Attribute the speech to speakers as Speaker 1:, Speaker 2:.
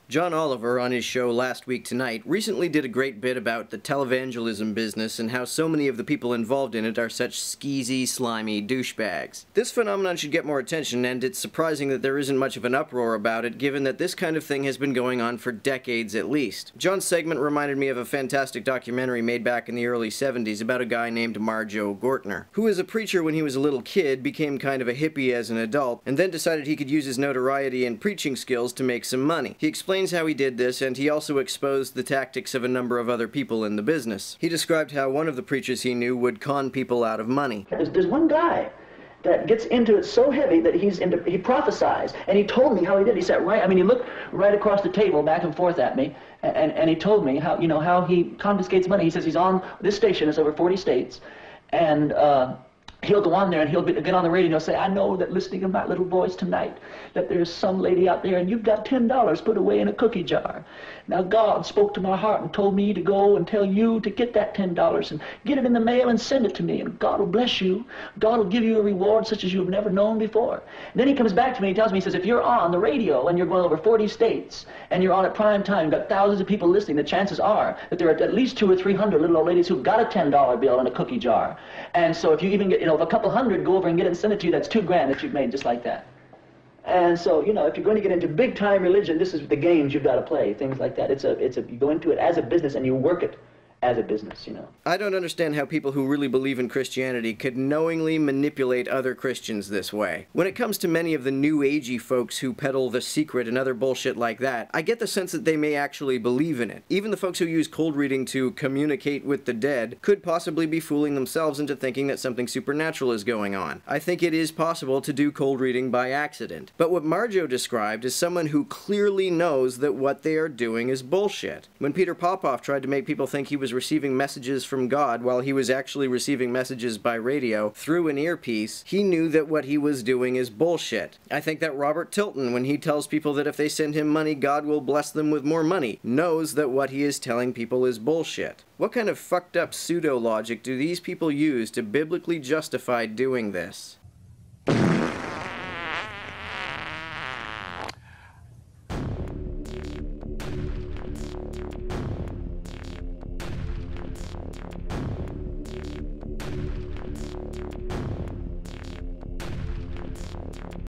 Speaker 1: John Oliver, on his show Last Week Tonight, recently did a great bit about the televangelism business and how so many of the people involved in it are such skeezy, slimy douchebags. This phenomenon should get more attention, and it's surprising that there isn't much of an uproar about it, given that this kind of thing has been going on for decades at least. John's segment reminded me of a fantastic documentary made back in the early 70s about a guy named Marjoe, who was a preacher when he was a little kid, became kind of a hippie as an adult, and then decided he could use his notoriety and preaching skills to make some money. He explains how he did this, and he also exposed the tactics of a number of other people in the business. He described how one of the preachers he knew would con people out of money.
Speaker 2: There's one guy that gets into it so heavy that he prophesies, and he told me how he did. He sat right, he looked right across the table, back and forth at me, and he told me how, how he confiscates money. He says he's on this station, it's over 40 states, and he'll go on there and he'll get on the radio and he'll say, I know that listening to my little voice tonight, that there's some lady out there and you've got $10 put away in a cookie jar. Now God spoke to my heart and told me to go and tell you to get that $10 and get it in the mail and send it to me, and God will bless you. God will give you a reward such as you've never known before. And then he comes back to me and tells me, he says, if you're on the radio and you're going over 40 states and you're on at prime time, you've got thousands of people listening, the chances are that there are at least 200 or 300 little old ladies who've got a $10 bill in a cookie jar. And so if you even get, if a couple hundred go over and get it and send it to you, that's $2 grand that you've made just like that. And so, if you're going to get into big-time religion, this is the games you've got to play, things like that. You go into it as a business and you work it as a business,
Speaker 1: I don't understand how people who really believe in Christianity could knowingly manipulate other Christians this way. When it comes to many of the new agey folks who peddle The Secret and other bullshit like that, I get the sense that they may actually believe in it. Even the folks who use cold reading to communicate with the dead could possibly be fooling themselves into thinking that something supernatural is going on. I think it is possible to do cold reading by accident. But what Marjoe described is someone who clearly knows that what they are doing is bullshit. When Peter Popoff tried to make people think he was receiving messages from God while he was actually receiving messages by radio through an earpiece, he knew that what he was doing is bullshit. I think that Robert Tilton, when he tells people that if they send him money, God will bless them with more money, knows that what he is telling people is bullshit. What kind of fucked up pseudo-logic do these people use to biblically justify doing this?